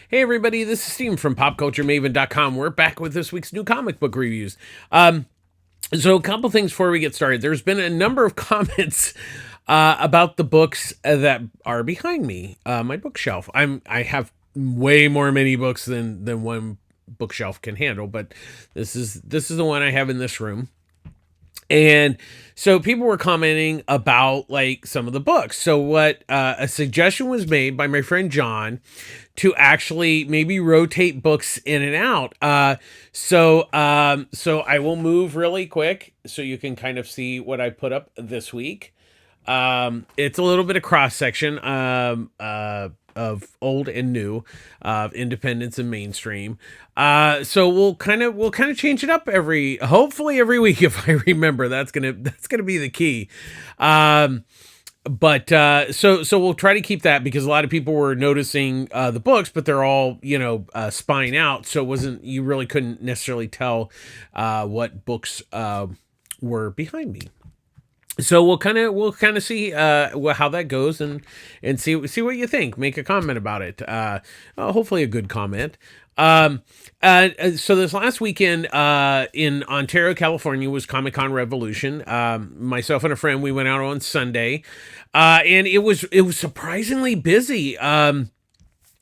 Hey everybody, this is Steven from PopCultureMaven.com. We're back with this week's new comic book reviews. So a couple things before we get started. There's been a number of comments about the books that are behind me, my bookshelf. I have way more many books than one bookshelf can handle, but this is the one I have in this room. And so people were commenting about like some of the books. So what a suggestion was made by my friend John to actually maybe rotate books in and out. So I will move really quick so you can kind of see what I put up this week. It's a little bit of cross section of old and new, independence and mainstream. So we'll kind of change it up hopefully every week if I remember. That's gonna be the key. But so we'll try to keep that because a lot of people were noticing the books, but they're all spine out, so you really couldn't necessarily tell what books were behind me. So we'll kind of see how that goes and see what you think. Make a comment about it. Hopefully a good comment. So this last weekend in Ontario, California was Comic-Con Revolution. Myself and a friend, we went out on Sunday, and it was surprisingly busy. I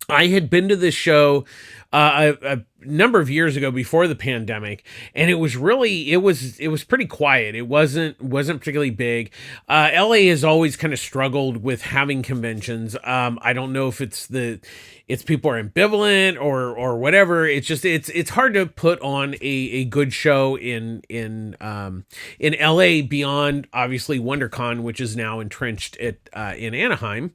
had been to this show a number of years ago before the pandemic, and it was pretty quiet. It wasn't particularly big. LA has always kind of struggled with having conventions. I don't know if it's people are ambivalent or whatever. It's hard to put on a good show in LA beyond obviously WonderCon, which is now entrenched in Anaheim.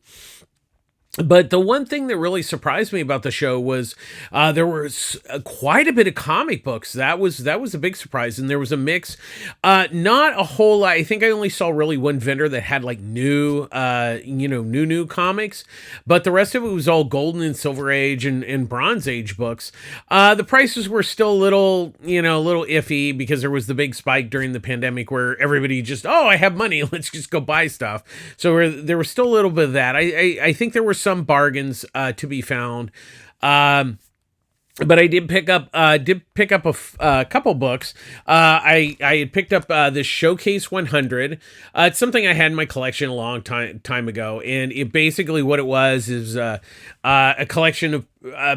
But the one thing that really surprised me about the show was there was quite a bit of comic books. That was a big surprise, and there was a mix. Not a whole lot. I think I only saw really one vendor that had like new comics, but the rest of it was all Golden and Silver Age and Bronze Age books. The prices were still a little iffy because there was the big spike during the pandemic where everybody just, I have money, let's just go buy stuff. So there was still a little bit of that. I think there were some bargains to be found. But I did pick up a couple books. I had picked up this Showcase 100. It's something I had in my collection a long time ago, and it basically what it was is a collection of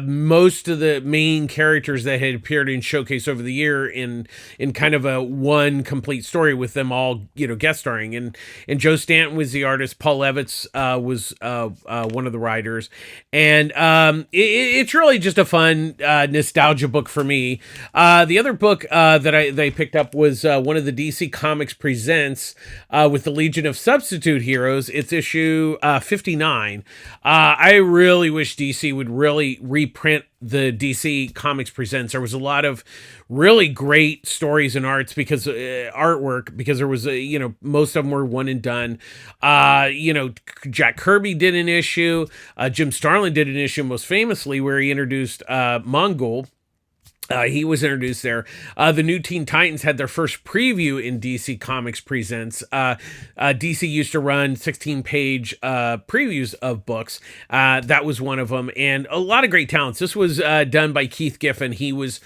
most of the main characters that had appeared in Showcase over the year in kind of a one complete story with them all guest starring, and Joe Stanton was the artist. Paul Levitz was one of the writers, and it's really just a fun nostalgia book for me. The other book that they picked up was one of the DC Comics Presents with the Legion of Substitute Heroes. It's issue 59. I really wish DC would really reprint the DC Comics Presents. There was a lot of really great stories and artwork because there was most of them were one and done. Jack Kirby did an issue. Jim Starlin did an issue most famously where he introduced Mongol. He was introduced there. The new Teen Titans had their first preview in DC Comics Presents. DC used to run 16-page previews of books. That was one of them, and a lot of great talents. This was done by Keith Giffen. He was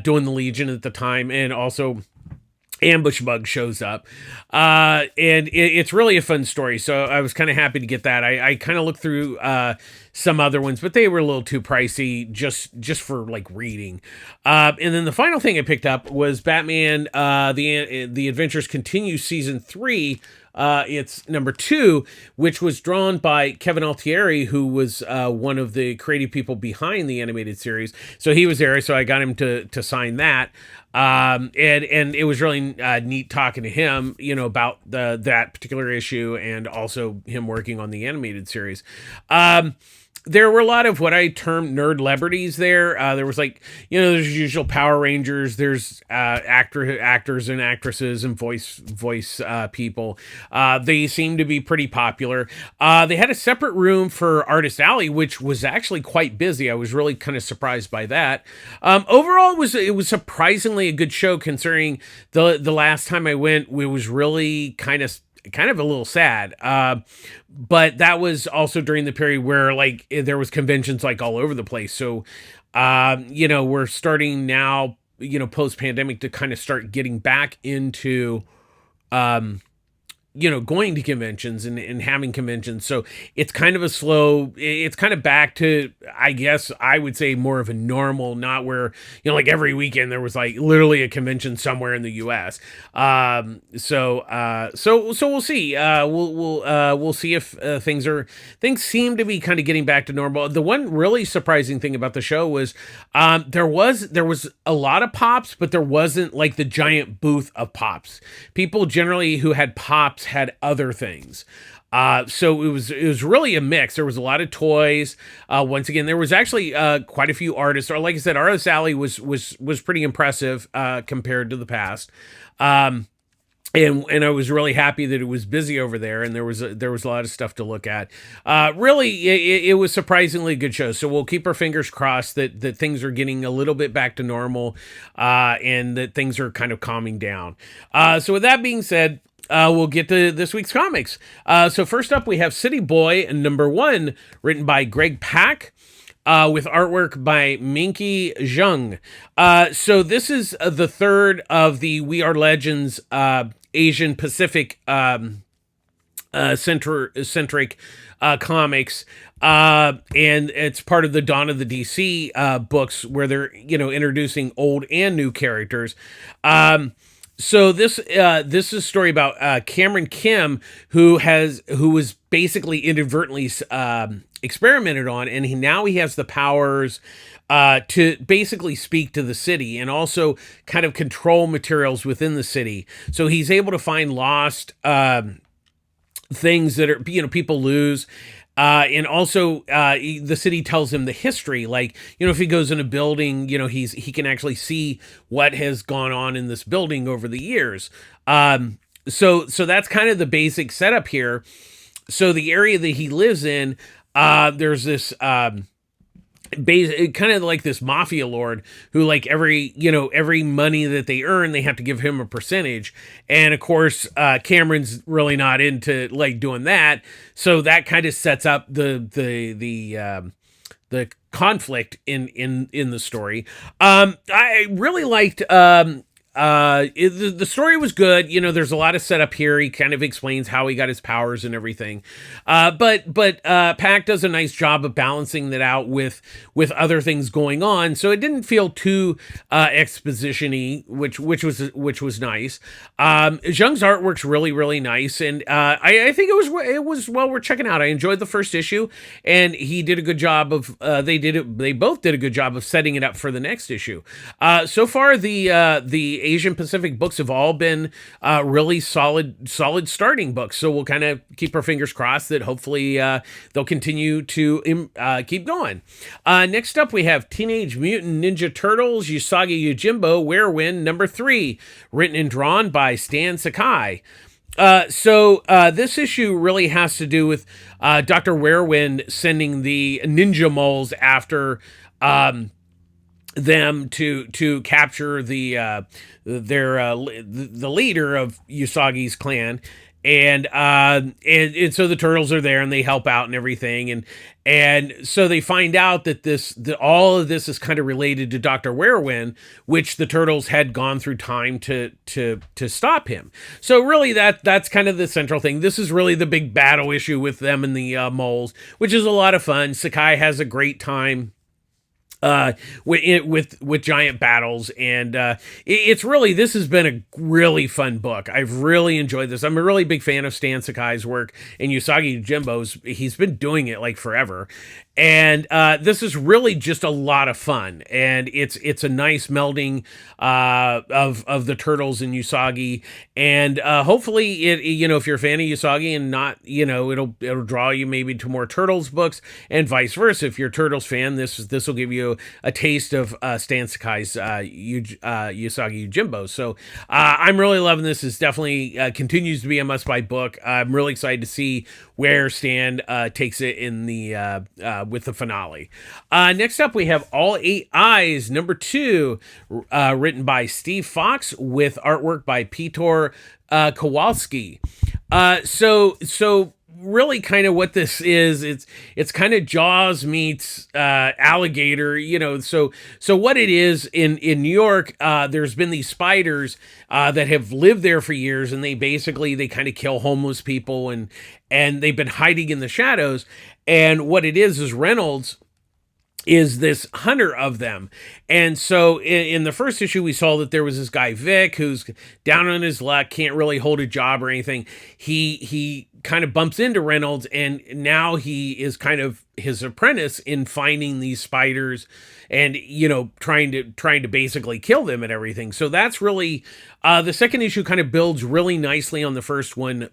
doing the Legion at the time, and also Ambush Bug shows up, and it's really a fun story. So I was kind of happy to get that. I kind of looked through some other ones, but they were a little too pricey just for like reading. And then the final thing I picked up was Batman: The Adventures Continue Season 3. It's number 2, which was drawn by Kevin Altieri, who was one of the creative people behind the animated series. So he was there, so I got him to sign that. And it was really neat talking to him, about that particular issue and also him working on the animated series. There were a lot of what I termed nerd celebrities there. There was there's usual Power Rangers. There's actors and actresses and voice people. They seem to be pretty popular. They had a separate room for Artist Alley, which was actually quite busy. I was really kind of surprised by that. Overall, it was surprisingly a good show considering the last time I went, it was really kind of kind of a little sad. But that was also during the period where like there was conventions like all over the place. So, we're starting now, post pandemic to kind of start getting back into, um, going to conventions and having conventions. So it's kind of a slow, it's kind of back to, I guess I would say more of a normal, not where, like every weekend there was like literally a convention somewhere in the US. So we'll see. We'll see if things seem to be kind of getting back to normal. The one really surprising thing about the show was, there was a lot of pops, but there wasn't like the giant booth of pops. People generally who had pops had other things. So it was really a mix. There was a lot of toys. Once again, there was actually quite a few artists. Or like I said, Artist Alley was pretty impressive compared to the past. And I was really happy that it was busy over there, and there was a lot of stuff to look at. Really, it was surprisingly a good show. So we'll keep our fingers crossed that things are getting a little bit back to normal, and that things are kind of calming down. So with that being said, we'll get to this week's comics. So first up, we have City Boy #1, written by Greg Pak. With artwork by Minky Zheng. So this is the third of the We Are Legends Asian Pacific centric comics. And it's part of the Dawn of the DC books where they're, introducing old and new characters. So this is a story about Cameron Kim, who was basically inadvertently experimented on, and now he has the powers to basically speak to the city and also kind of control materials within the city. So he's able to find lost things that are people lose. And also, the city tells him the history. Like, if he goes in a building, he can actually see what has gone on in this building over the years. So that's kind of the basic setup here. So the area that he lives in, there's this, kind of like this mafia lord who, like, every money that they earn, they have to give him a percentage. And of course, Cameron's really not into like doing that. So that kind of sets up the conflict in the story. I really liked, the story was good. There's a lot of setup here. He kind of explains how he got his powers and everything. But Pack does a nice job of balancing that out with other things going on. So it didn't feel too exposition-y, which was nice. Zheng's artwork's really, really nice. And I think it was well worth checking out. I enjoyed the first issue, and he did a good job of, they both did a good job of setting it up for the next issue. So far, the Asian Pacific books have all been really solid starting books. So we'll kind of keep our fingers crossed that hopefully they'll continue to keep going. Next up, we have Teenage Mutant Ninja Turtles Usagi Yojimbo Wherewhen #3, written and drawn by Stan Sakai. So this issue really has to do with Dr. Wherewhen sending the ninja moles after them to capture the leader of Usagi's clan, and so the turtles are there and they help out and everything, and so they find out that all of this is kind of related to Dr. Wherewhen, which the turtles had gone through time to stop him. So really that's kind of the central thing. This is really the big battle issue with them and the moles, which is a lot of fun. Sakai has a great time with giant battles, and this has been a really fun book. I've really enjoyed this. I'm a really big fan of Stan Sakai's work, and Usagi Yojimbo's, he's been doing it like forever. And this is really just a lot of fun, and it's a nice melding of the turtles and Usagi, and hopefully if you're a fan of Usagi and not, it'll draw you maybe to more Turtles books, and vice versa. If you're a Turtles fan, this will give you a taste of Stan Sakai's Usagi Yojimbo. So I'm really loving this. It's definitely continues to be a must buy book. I'm really excited to see where Stan takes it in the with the finale. Next up, we have All Eight Eyes #2, written by Steve Fox with artwork by Piotr Kowalski. So really kind of what this is, it's kind of Jaws meets alligator, so what it is in New York, there's been these spiders that have lived there for years, and they kind of kill homeless people, and they've been hiding in the shadows. And what it is Reynolds is this hunter of them. And so in the first issue, we saw that there was this guy, Vic, who's down on his luck, can't really hold a job or anything. He kind of bumps into Reynolds, and now he is kind of his apprentice in finding these spiders and, trying to basically kill them and everything. So that's really, the second issue kind of builds really nicely on the first one,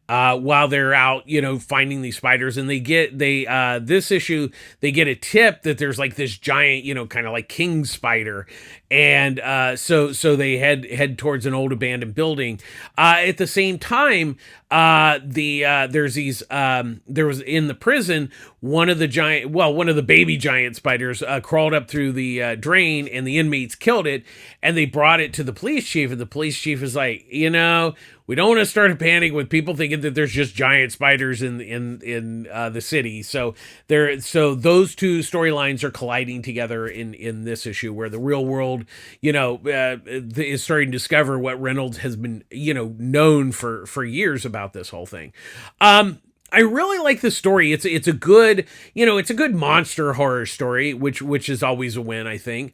while they're out, finding these spiders. And this issue, they get a tip that there's like this giant, kind of like king spider. And so they head towards an old abandoned building. At the same time, there was in the prison, one of the baby giant spiders crawled up through the drain, and the inmates killed it, and they brought it to the police chief, and the police chief is like, we don't want to start a panic with people thinking that there's just giant spiders in the city. So those two storylines are colliding together in this issue, where the real world, is starting to discover what Reynolds has been, known for years about this whole thing. I really like the story. It's a good, it's a good monster horror story, which is always a win, I think.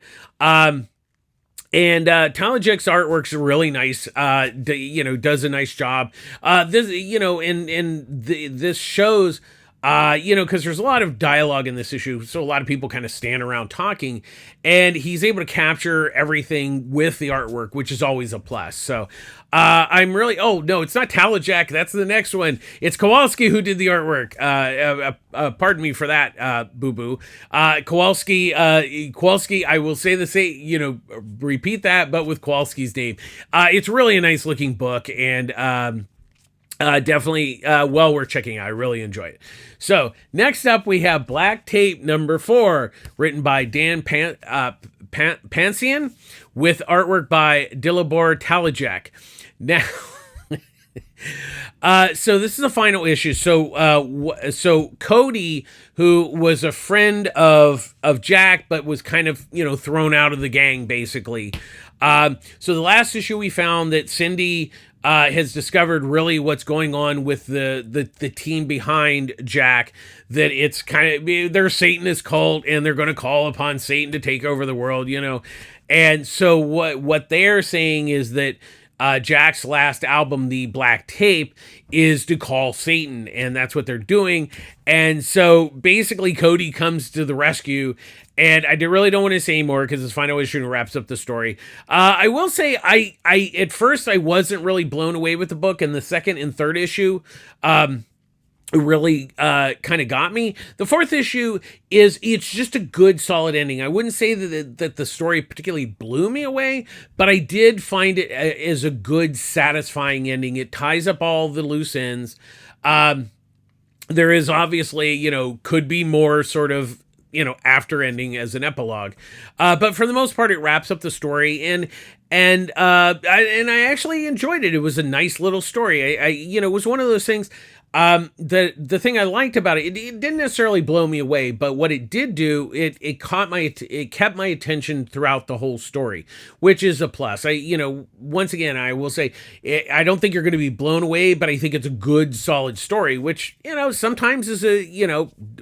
And Talajek's artwork's really nice. Does a nice job. This shows, because there's a lot of dialogue in this issue, so a lot of people kind of stand around talking, and he's able to capture everything with the artwork, which is always a plus. So I'm really, oh no, it's not Talajek, that's the next one. It's Kowalski who did the artwork. Pardon me for that, boo-boo. Kowalski, I will say the same, repeat that, but with Kowalski's name. It's really a nice looking book, and definitely well worth checking out. I really enjoy it. So next up, we have Black Tape number 4, written by Dan Pansian, with artwork by Dilibor Talajek. Now, so this is the final issue. So Cody, who was a friend of Jack, but was kind of, thrown out of the gang, basically. So the last issue, we found that Cindy has discovered really what's going on with the team behind Jack, that it's kind of, they're Satanist cult, and they're going to call upon Satan to take over the world, And so what they're saying is that Jack's last album, The Black Tape, is to call Satan, and that's what they're doing. And so basically Cody comes to the rescue, and I really don't want to say more because this final issue wraps up the story. I will say I at first I wasn't really blown away with the book, and the second and third issue really kind of got me. The fourth issue it's just a good solid ending. I wouldn't say that the story particularly blew me away, but I did find it as a good, satisfying ending. It ties up all the loose ends. There is obviously, could be more sort of, after ending as an epilogue. But for the most part, it wraps up the story, and I actually enjoyed it. It was a nice little story. It was one of those things. The thing I liked about it didn't necessarily blow me away, but what it did do, it kept my attention throughout the whole story, which is a plus. Once again, I will say, I don't think you're going to be blown away, but I think it's a good, solid story, which, sometimes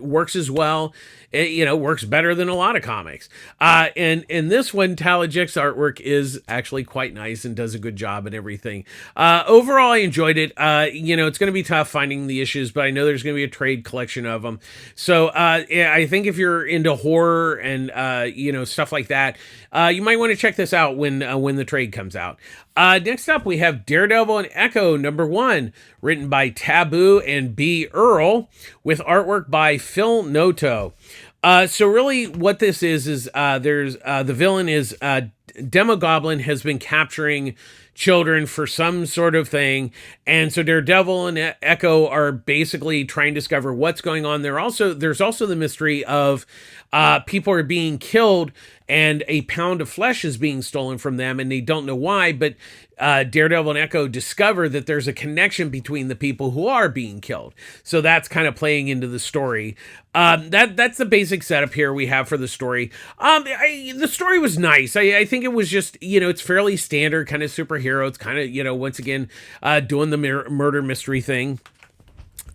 works as well. It, works better than a lot of comics. And in this one, Talajek's artwork is actually quite nice and does a good job and everything. Overall, I enjoyed it. It's going to be tough finding the issues, but I know there's going to be a trade collection of them. So I think if you're into horror and, stuff like that, you might want to check this out when the trade comes out. Next up, we have Daredevil and Echo number 1, written by Taboo and B. Earl, with artwork by Phil Noto. So really what this is there's the villain is Demogoblin has been capturing children for some sort of thing, and so Daredevil and Echo are basically trying to discover what's going on. There's also the mystery of people are being killed and a pound of flesh is being stolen from them, and they don't know why, but Daredevil and Echo discover that there's a connection between the people who are being killed. So that's kind of playing into the story. That's the basic setup here we have for the story. The story was nice. I think it was just, it's fairly standard kind of superhero. It's kind of, once again, doing the murder mystery thing.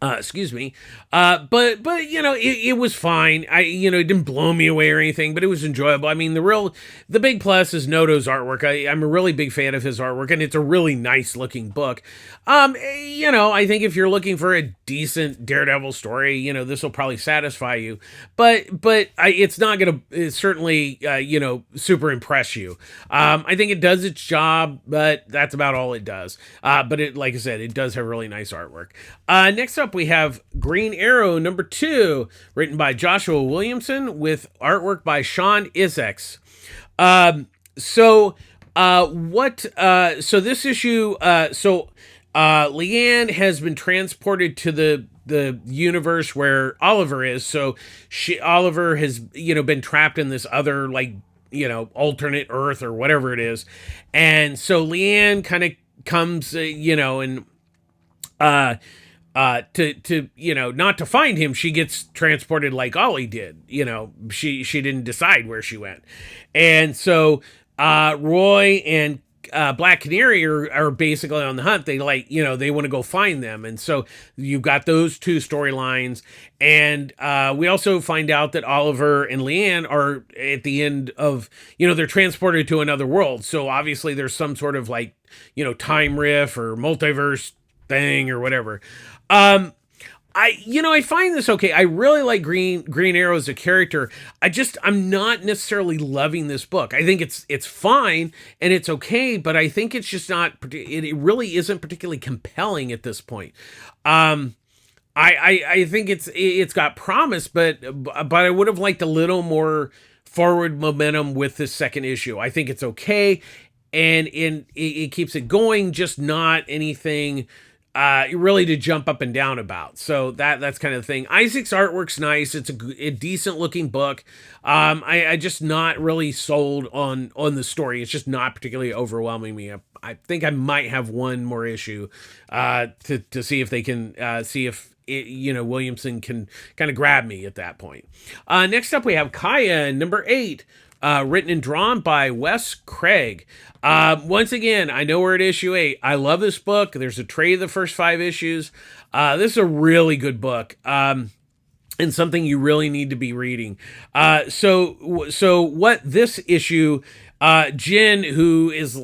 Excuse me. But it was fine. It didn't blow me away or anything, but it was enjoyable. I mean, the big plus is Noto's artwork. I'm a really big fan of his artwork, and it's a really nice looking book. I think if you're looking for a decent Daredevil story, this will probably satisfy you. But it's not going to certainly, super impress you. I think it does its job, but that's about all it does. But like I said, it does have really nice artwork. Next up, we have Green Arrow #2, written by Joshua Williamson with artwork by Sean Isaacs. So this issue, Leanne has been transported to the universe where Oliver is. So Oliver has, been trapped in this other, alternate Earth or whatever it is. And so Leanne kind of comes, to not to find him, she gets transported like Ollie did. She didn't decide where she went. And so Roy and Black Canary are basically on the hunt. They they want to go find them. And so you've got those two storylines. And we also find out that Oliver and Leanne are at the end of, they're transported to another world. So obviously there's some sort of time rift or multiverse thing or whatever. I find this okay. I really like Green Arrow as a character. I'm not necessarily loving this book. I think it's fine and it's okay, but I think it's just not, it really isn't particularly compelling at this point. I think it's got promise, but I would have liked a little more forward momentum with this second issue. I think it's okay. And it keeps it going, just not anything really to jump up and down about. So that's kind of the thing. Isaac's artwork's nice. It's a decent looking book. I just not really sold on the story. It's just not particularly overwhelming me. I think I might have one more issue to see if they can see if Williamson can kind of grab me at that point. Next up we have Kaya #8. Written and drawn by Wes Craig. Once again, I know we're at issue 8. I love this book. There's a trade of the first 5 issues. This is a really good book. And something you really need to be reading. So what this issue, Jin, who is,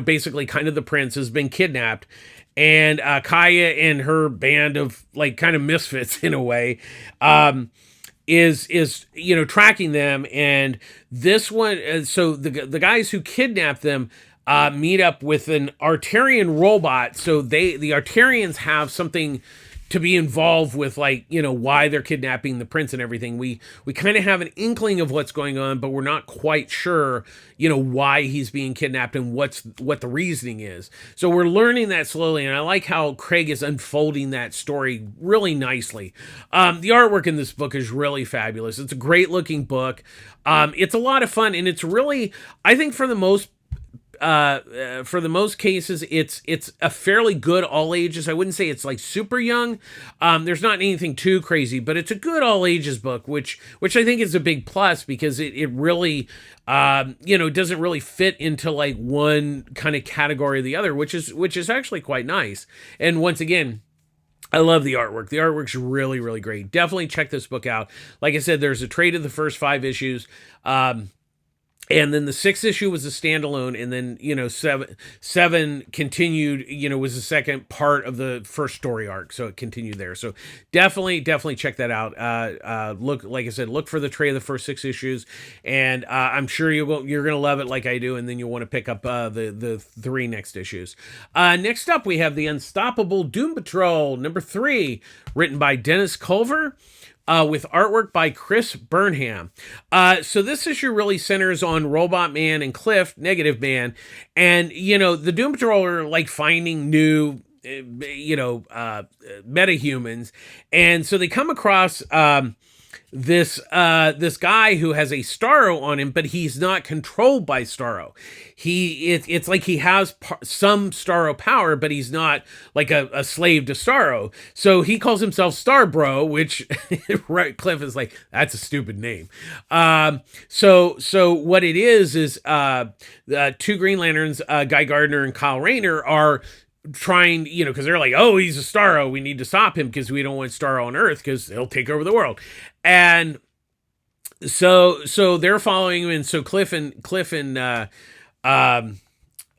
basically kind of the prince, has been kidnapped. And Kaya and her band of, kind of misfits in a way, is tracking them. And this one, so the guys who kidnapped them meet up with an Artarian robot. So the Artarians have something to be involved with, why they're kidnapping the prince and everything. We kind of have an inkling of what's going on, but we're not quite sure, why he's being kidnapped and what the reasoning is. So we're learning that slowly, and I like how Craig is unfolding that story really nicely. The artwork in this book is really fabulous. It's a great looking book. It's a lot of fun, and it's really, I think for the most cases, it's a fairly good all ages. I wouldn't say it's super young. There's not anything too crazy, but it's a good all ages book, which I think is a big plus because it really, doesn't really fit into one kind of category or the other, which is actually quite nice. And once again, I love the artwork. The artwork's really, really great. Definitely check this book out. Like I said, there's a trade of the first 5 issues. And then the 6th issue was a standalone, and then, seven continued, was the second part of the first story arc. So it continued there. So definitely check that out. Like I said, look for the trade of the first 6 issues, and I'm sure you're going to love it like I do, and then you'll want to pick up the 3 next issues. Next up, we have The Unstoppable Doom Patrol #3, written by Dennis Culver. With artwork by Chris Burnham. So this issue really centers on Robot Man and Cliff, Negative Man. And, the Doom Patrol are finding new, metahumans. And so they come across this guy who has a Starro on him, but he's not controlled by Starro. It's like he has some Starro power, but he's not like a slave to Starro. So he calls himself Starbro, which right, Cliff is like, that's a stupid name. So what it is two Green Lanterns, Guy Gardner and Kyle Rayner, are trying, because they're like, oh, he's a Starro, we need to stop him because we don't want Starro on Earth because he'll take over the world. And so they're following him, and so Cliff and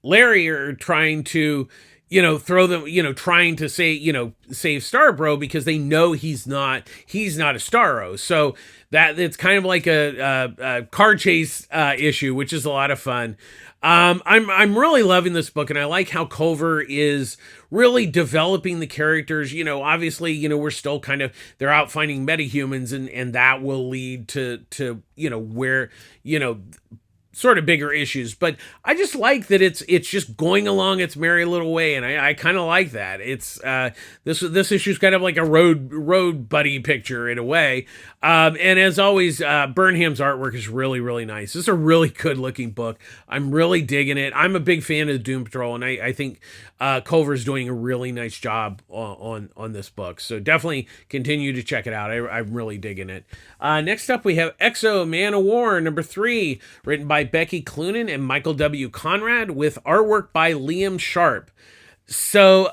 Larry are trying to throw them, trying to save Starbro because they know he's not a Starro. So that it's kind of like a car chase issue, which is a lot of fun. I'm really loving this book, and I like how Culver is really developing the characters. Obviously, we're still they're out finding metahumans, and that will lead to where sort of bigger issues. But I just like that it's just going along its merry little way, and I kind of like that. It's this issue's kind of like a road buddy picture in a way. And as always, Burnham's artwork is really, really nice. This is a really good looking book. I'm really digging it. I'm a big fan of the Doom Patrol, and I think Culver's doing a really nice job on this book. So definitely continue to check it out. I'm really digging it. Next up, we have Exo Manowar #3, written by Becky Cloonan and Michael W. Conrad, with artwork by Liam Sharp. So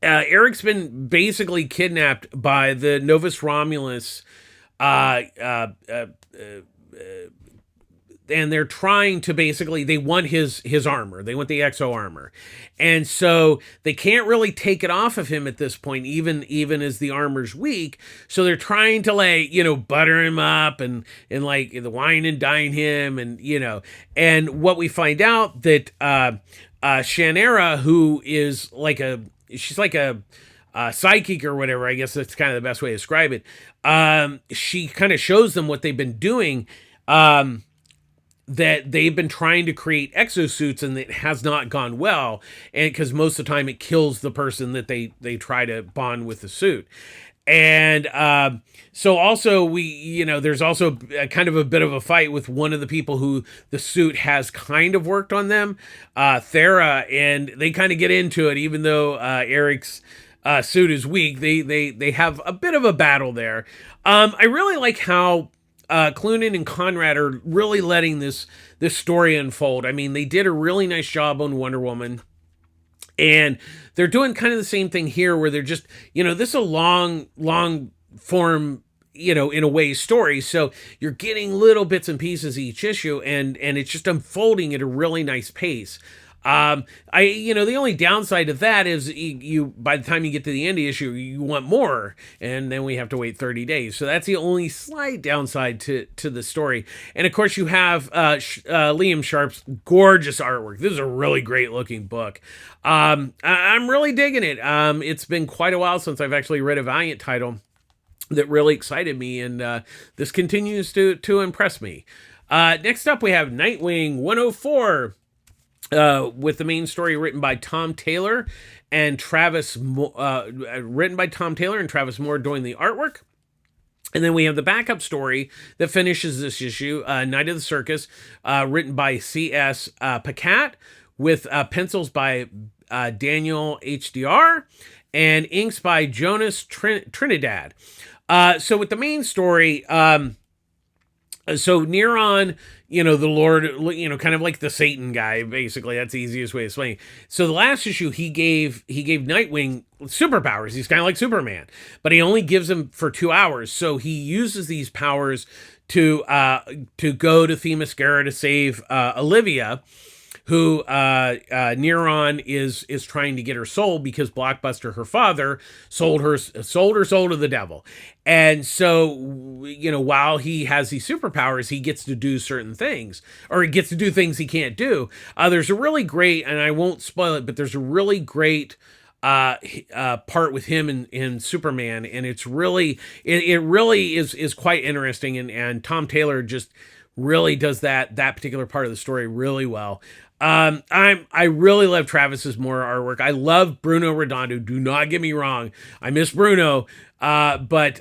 Eric's been basically kidnapped by the Novus Romulus, and they're trying to they want his armor. They want the Exo armor. And so they can't really take it off of him at this point, even as the armor's weak. So they're trying to butter him up and like the wine and dine him. And what we find out that Shanera, who is she's like a psychic or whatever, I guess that's kind of the best way to describe it. She kind of shows them what they've been doing, that they've been trying to create exosuits, and it has not gone well. And because most of the time it kills the person that they try to bond with the suit. And so also there's also kind of a bit of a fight with one of the people who the suit has kind of worked on them, Thera, and they kind of get into it, even though Eric's suit is weak. They have a bit of a battle there. I really like how Cloonan and Conrad are really letting this story unfold. I mean, they did a really nice job on Wonder Woman. And they're doing kind of the same thing here, where they're just, this is a long form, in a way, story. So you're getting little bits and pieces each issue, and it's just unfolding at a really nice pace. The only downside of that is you by the time you get to the end of the issue, you want more, and then we have to wait 30 days. So that's the only slight downside to the story. And of course, you have Liam Sharp's gorgeous artwork. This is a really great looking book. I'm really digging it. It's been quite a while since I've actually read a Valiant title that really excited me, and this continues to impress me. Next up, we have Nightwing 104. With the main story written by Tom Taylor and Travis Moore doing the artwork. And then we have the backup story that finishes this issue, Night of the Circus, written by C.S. Pacat, with pencils by Daniel HDR and inks by Jonas Trinidad. So with the main story, so Neron, the Lord, kind of like the Satan guy, basically. That's the easiest way to explain it. So the last issue, he gave Nightwing superpowers. He's kind of like Superman, but he only gives them for 2 hours. So he uses these powers to go to Themyscira to save Olivia, who Neron is trying to get her soul, because Blockbuster, her father, sold her soul to the devil. And so, while he has these superpowers, he gets to do certain things, or he gets to do things he can't do. There's a really great, and I won't spoil it, but there's a really great part with him in Superman, and it's really, it really is quite interesting, and Tom Taylor just really does that particular part of the story really well. I really love Travis's more artwork. I love Bruno Redondo. Do not get me wrong. I miss Bruno. But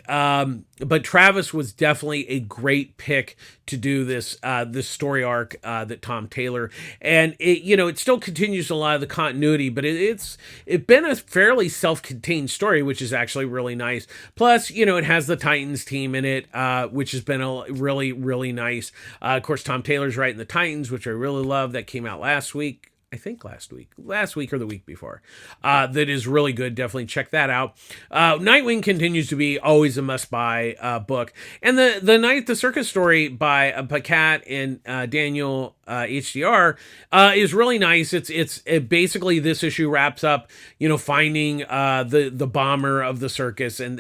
Travis was definitely a great pick to do this story arc that Tom Taylor, and it still continues a lot of the continuity, but it's been a fairly self-contained story, which is actually really nice. Plus, it has the Titans team in it, which has been really really nice. Of course, Tom Taylor's writing the Titans, which I really love. That came out last week. I think last week or the week before, that is really good. Definitely check that out. Nightwing continues to be always a must-buy book, and the Night the Circus story by Kat and Daniel HDR is really nice. It basically, this issue wraps up, finding the bomber of the circus, and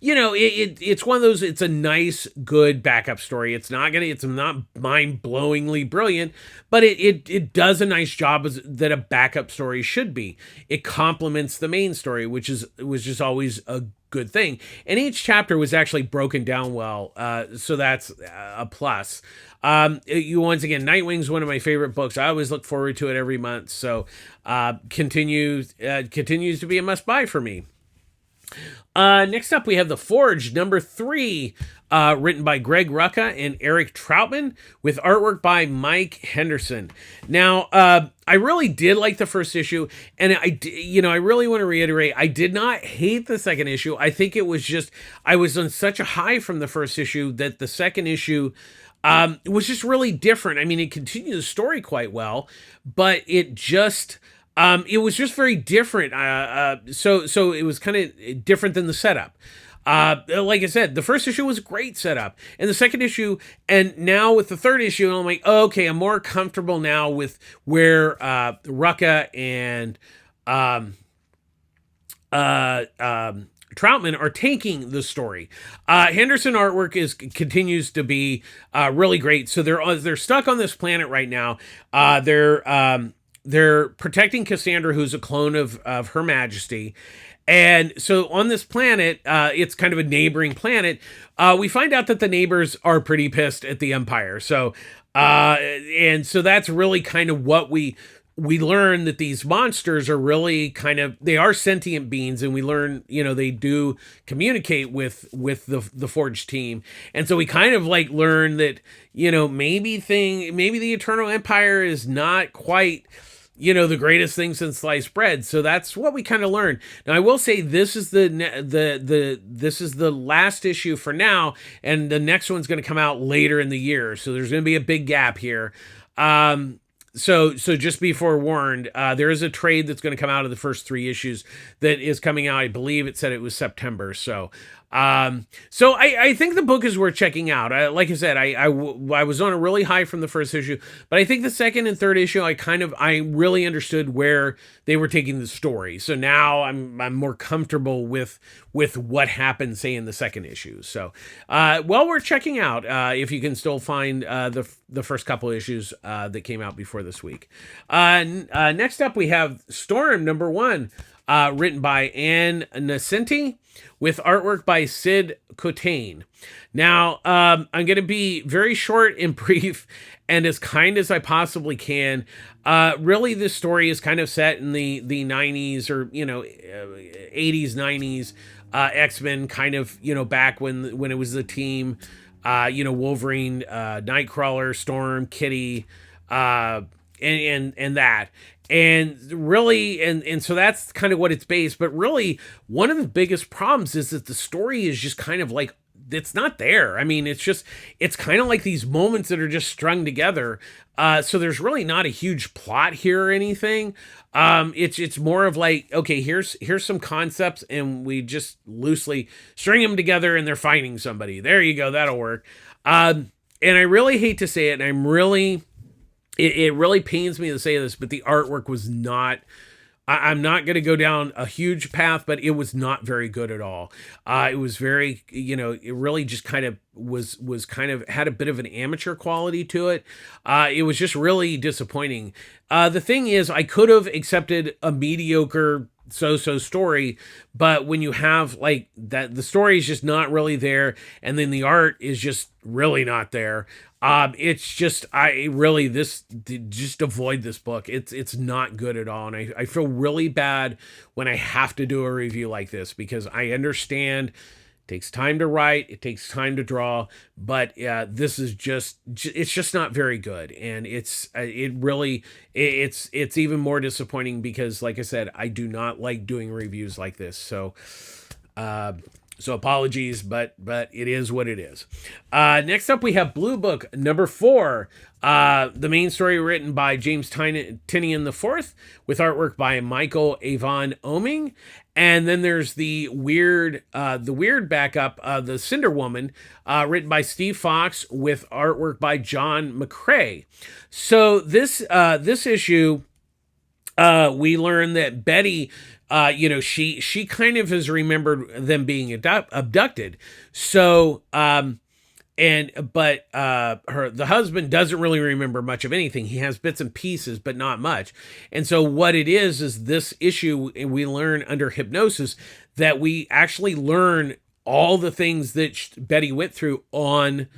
it's one of those. It's a nice, good backup story. It's not mind-blowingly brilliant, but it does a nice job that a backup story should be. It complements the main story, which was just always a good thing. And each chapter was actually broken down well, so that's a plus. Once again, Nightwing's one of my favorite books. I always look forward to it every month. So continues to be a must buy for me. Next up, we have The Forge, number 3, written by Greg Rucka and Eric Troutman, with artwork by Mike Henderson. Now, I really did like the first issue, and I really want to reiterate, I did not hate the second issue. I think it was just, I was on such a high from the first issue that the second issue was just really different. I mean, it continued the story quite well, but it was just very different. So it was kind of different than the setup. Like I said, the first issue was a great setup, and the second issue, and now with the third issue, I'm like, oh, okay, I'm more comfortable now with where Rucka and Troutman are taking the story. Henderson artwork continues to be really great. So they're stuck on this planet right now. They're protecting Cassandra, who's a clone of Her Majesty. And so on this planet, it's kind of a neighboring planet. We find out that the neighbors are pretty pissed at the Empire. So, and so that's really kind of what we learn, that these monsters are really they are sentient beings, and we learn, they do communicate with the Forge team. And so we kind of learn that, maybe the Eternal Empire is not quite, the greatest thing since sliced bread. So that's what we kind of learned. Now, I will say this is this is the last issue for now, and the next one's going to come out later in the year. So there's going to be a big gap here. So just be forewarned, there is a trade that's going to come out of the first 3 issues that is coming out. I believe it said it was September. So I think the book is worth checking out. Like I said, I was on a really high from the first issue, but I think the second and third issue, I really understood where they were taking the story. So now I'm more comfortable with what happened, say, in the second issue. So, worth checking out, if you can still find, the first couple issues, that came out before this week. Next up, we have Storm, number 1, written by Ann Nocenti, with artwork by Sid Cotain. Now, I'm going to be very short and brief and as kind as I possibly can. Really, this story is kind of set in the 90s, or 80s, 90s, X-Men, kind of, back when it was the team, Wolverine, Nightcrawler, Storm, Kitty, and that. And really, and so that's kind of what it's based. But really, one of the biggest problems is that the story is just kind of it's not there. I mean, it's kind of like these moments that are just strung together. So there's really not a huge plot here or anything. It's more of okay, here's some concepts, and we just loosely string them together, and they're fighting somebody. There you go, that'll work. And I really hate to say it, and it really pains me to say this, but the artwork was not, I'm not going to go down a huge path, but it was not very good at all. It was very, it really just kind of was kind of had a bit of an amateur quality to it. It was just really disappointing. The thing is, I could have accepted a mediocre so story, but when you have that, the story is just not really there, and then the art is just really not there. It's just I really this just avoid this book. It's not good at all, and I feel really bad when I have to do a review like this because I understand it takes time to write, it takes time to draw, but this is just it's just not very good, and it really it's even more disappointing because, like I said, I do not like doing reviews like this. Uh, so apologies, but it is what it is. Next up, we have Blue Book number 4. The main story written by James Tynion IV with artwork by Michael Avon Oeming. And then there's the weird backup, the Cinderwoman, written by Steve Fox with artwork by John McCrae. So this issue, we learn that Betty, she kind of has remembered them being abducted. So, the husband doesn't really remember much of anything. He has bits and pieces, but not much. And so what it is this issue, and we learn under hypnosis that we actually learn all the things that Betty went through on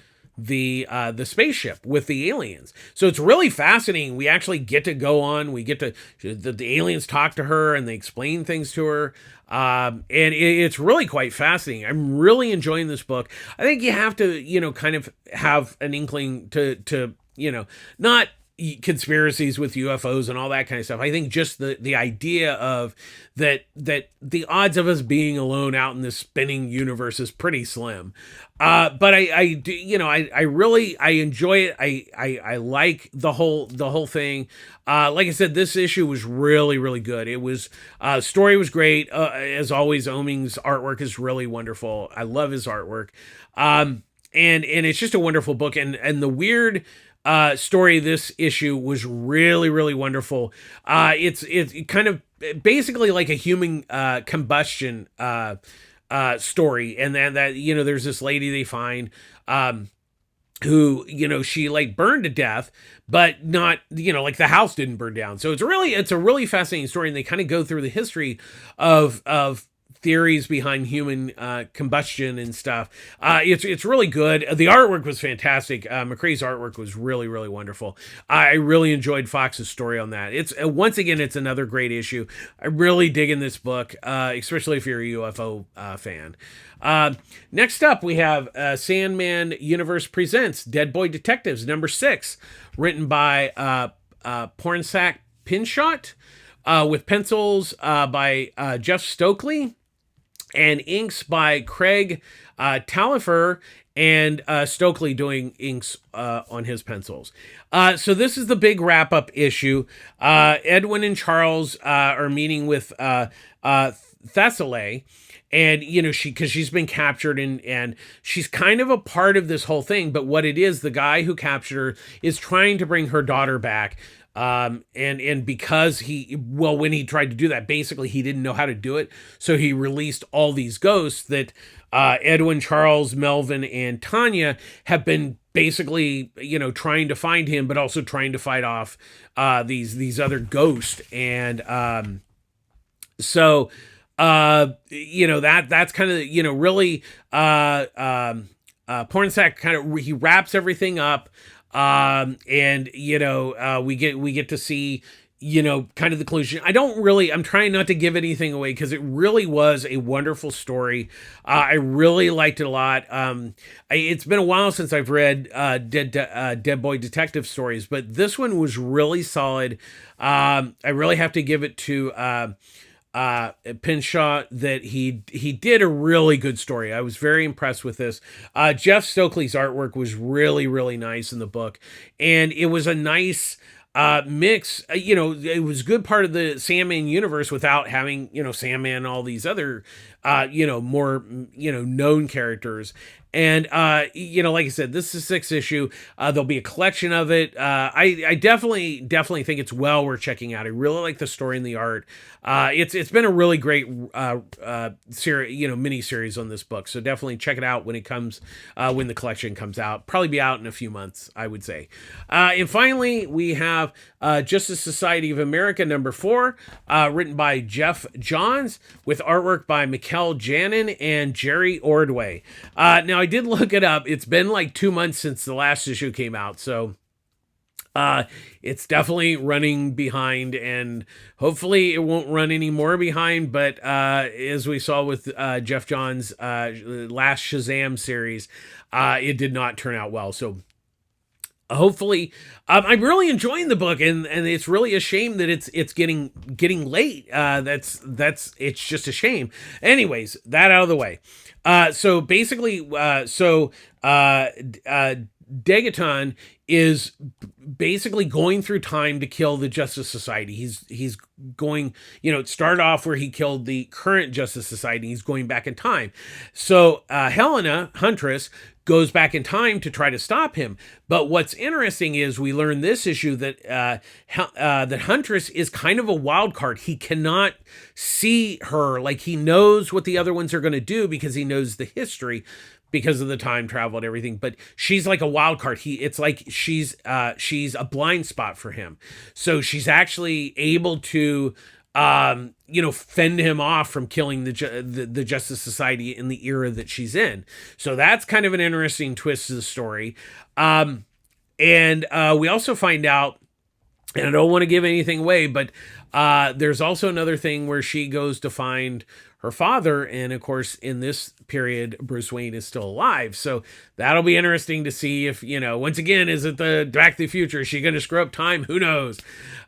the spaceship with the aliens. So it's really fascinating. We actually get to go on. We get to the aliens talk to her and they explain things to her. And it's really quite fascinating. I'm really enjoying this book. I think you have to, kind of have an inkling to not conspiracies with UFOs and all that kind of stuff. I think just the idea of that the odds of us being alone out in this spinning universe is pretty slim. But I do, I really enjoy it. I like the whole thing. Like I said, this issue was really, really good. It was story was great. As always, Oeming's artwork is really wonderful. I love his artwork. And it's just a wonderful book. And the weird story of this issue was really, really wonderful. It's kind of basically like a human combustion story, and then that there's this lady they find who she like burned to death, but not like the house didn't burn down. So it's a really fascinating story, and they kind of go through the history of theories behind human combustion and stuff. It's really good. The artwork was fantastic. McCrae's artwork was really, really wonderful. I really enjoyed Fox's story on that. It's once again, it's another great issue. I'm really digging this book, especially if you're a UFO fan. Next up, we have Sandman Universe Presents Deadboy Detectives #6, written by Pornsack Pinshot, with pencils by Jeff Stokely, and inks by Craig Talifer, and Stokely doing inks on his pencils. So this is the big wrap-up issue. Edwin and Charles are meeting with Thessaly, and because she's been captured, and she's kind of a part of this whole thing. But what it is, the guy who captured her is trying to bring her daughter back. And because when he tried to do that, basically he didn't know how to do it. So he released all these ghosts that Edwin, Charles, Melvin, and Tanya have been basically, trying to find him, but also trying to fight off these other ghosts. And that's kind of, really Pornsack kind of, he wraps everything up. We get to see, kind of the conclusion. I'm trying not to give anything away because it really was a wonderful story. I really liked it a lot. It's been a while since I've read Deadboy detective stories, but this one was really solid. I really have to give it to Pinshot that he did a really good story. I was very impressed with this. Jeff Stokely's artwork was really, really nice in the book, and it was a nice mix. It was a good part of the Sandman universe without having Sandman and all these other more known characters. And like I said, this is 6th issue. There'll be a collection of it. I definitely think it's well worth checking out. I really like the story and the art. It's been a really great series, mini series on this book. So definitely check it out when it comes, when the collection comes out. Probably be out in a few months, I would say. And finally, we have Justice Society of America #4, written by Jeff Johns with artwork by Mikkel Janin and Jerry Ordway. Now, Now I did look it up. It's been like 2 months since the last issue came out, so it's definitely running behind, and hopefully it won't run any more behind. But as we saw with Jeff Johns' last Shazam series, it did not turn out well. So hopefully, I'm really enjoying the book, and it's really a shame that it's getting late. That's it's just a shame. Anyways, that out of the way. So basically, Degaton is basically going through time to kill the Justice Society. He's going, it started off where he killed the current Justice Society. He's going back in time. So Helena, Huntress, goes back in time to try to stop him. But what's interesting is we learn this issue that that Huntress is kind of a wild card. He cannot see her. Like, he knows what the other ones are going to do because he knows the history, because of the time travel and everything, but she's like a wild card. It's like she's a blind spot for him. So she's actually able to, fend him off from killing the Justice Society in the era that she's in. So that's kind of an interesting twist to the story. And we also find out, and I don't want to give anything away, but there's also another thing where she goes to find her father. And of course, in this period, Bruce Wayne is still alive. So that'll be interesting to see if, once again, is it the Back to the Future? Is she going to screw up time? Who knows?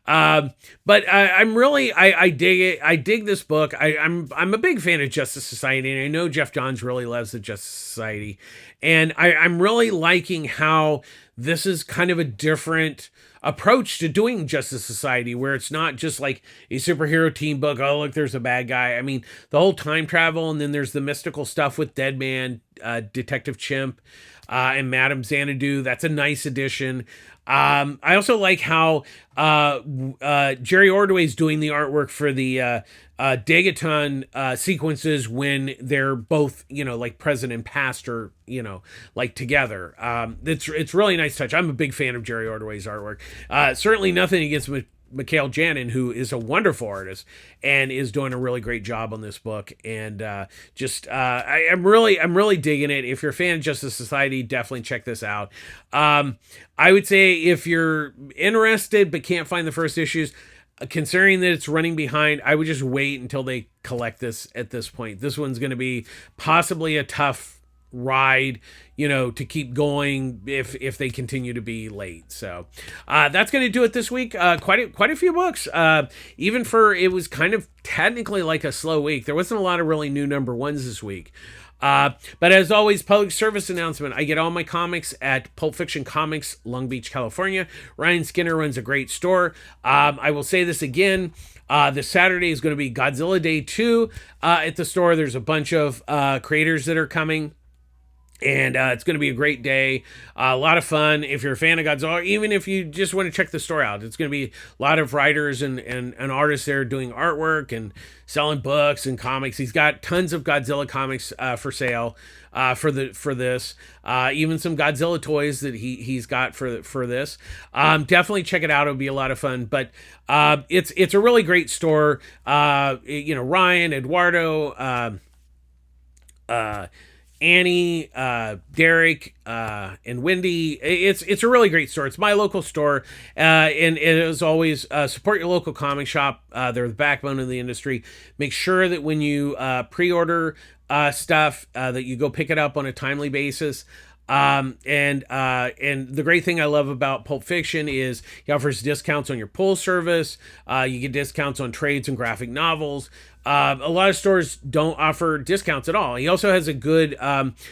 But I'm really, I dig it. I dig this book. I'm a big fan of Justice Society, and I know Jeff Johns really loves the Justice Society. And I'm really liking how this is kind of a different approach to doing Justice Society, where it's not just like a superhero team book. Oh, look, there's a bad guy. I mean, the whole time travel, and then there's the mystical stuff with Deadman, Detective Chimp, and Madame Xanadu. That's a nice addition. I also like how Jerry Ordway's doing the artwork for the Degaton sequences when they're both, like present and past, or, like together. It's really nice touch. I'm a big fan of Jerry Ordway's artwork. Certainly nothing against Mikhail Janin, who is a wonderful artist and is doing a really great job on this book. And I'm really digging it. If you're a fan of Justice Society, definitely check this out. I would say if you're interested but can't find the first issues, considering that it's running behind, I would just wait until they collect this at this point. This one's going to be possibly a tough ride, to keep going if they continue to be late. So that's going to do it this week. Quite a few books. Even for, it was kind of technically like a slow week. There wasn't a lot of really new number ones this week. But as always, public service announcement. I get all my comics at Pulp Fiction Comics, Long Beach, California. Ryan Skinner runs a great store. I will say this again. This Saturday is going to be Godzilla Day 2 at the store. There's a bunch of creators that are coming. And it's going to be a great day, a lot of fun. If you're a fan of Godzilla, even if you just want to check the store out, it's going to be a lot of writers and artists there doing artwork and selling books and comics. He's got tons of Godzilla comics for sale for this. Even some Godzilla toys that he's got for this. Definitely check it out. It'll be a lot of fun. But it's a really great store. Ryan, Eduardo, Annie, Derek, and Wendy. It's a really great store. It's my local store. And as always, support your local comic shop. They're the backbone of the industry. Make sure that when you pre-order stuff, that you go pick it up on a timely basis. And the great thing I love about Pulp Fiction is he offers discounts on your pull service. You get discounts on trades and graphic novels. A lot of stores don't offer discounts at all. He also has a good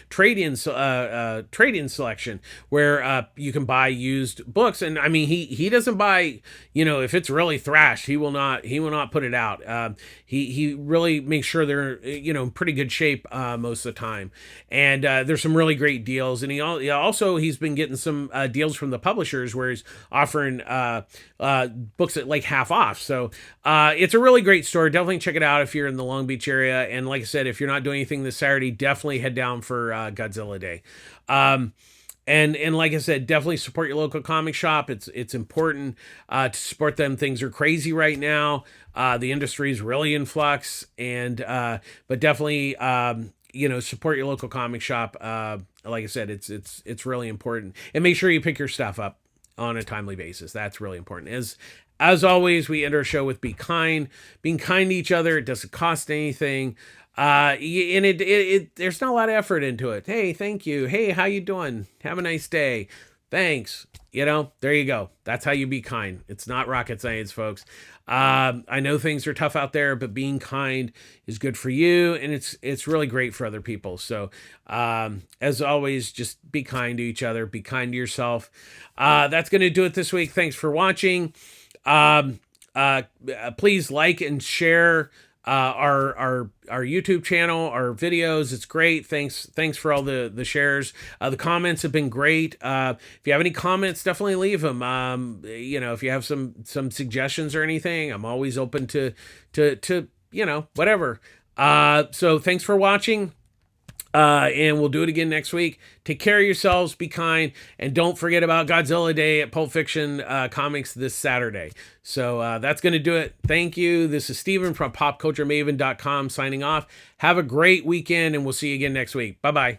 trade-in selection where you can buy used books. And I mean, he doesn't buy, if it's really thrashed, he will not put it out. He really makes sure they're in pretty good shape most of the time. And there's some really great deals. And he's been getting some deals from the publishers where he's offering books at like half off. So it's a really great store. Definitely check it out if you're in the Long Beach area. And like I said, if you're not doing anything this Saturday, definitely head down for Godzilla Day. And like I said, definitely support your local comic shop. It's important to support them. Things are crazy right now. The industry is really in flux, but definitely support your local comic shop. like I said, it's really important. And make sure you pick your stuff up on a timely basis. That's really important. As always, we end our show with be kind. Being kind to each other, it doesn't cost anything. And there's not a lot of effort into it. Hey, thank you. Hey, how you doing? Have a nice day. Thanks. There you go. That's how you be kind. It's not rocket science, folks. I know things are tough out there, but being kind is good for you, and it's really great for other people. So, as always, just be kind to each other. Be kind to yourself. That's going to do it this week. Thanks for watching. Please like and share our YouTube channel, our videos. It's great. Thanks for all the shares. The comments have been great. If you have any comments, definitely leave them. If you have some suggestions or anything, I'm always open to whatever. So thanks for watching. And we'll do it again next week. Take care of yourselves, be kind, and don't forget about Godzilla Day at Pulp Fiction Comics this Saturday. So that's going to do it. Thank you. This is Steven from popculturemaven.com signing off. Have a great weekend, and we'll see you again next week. Bye-bye.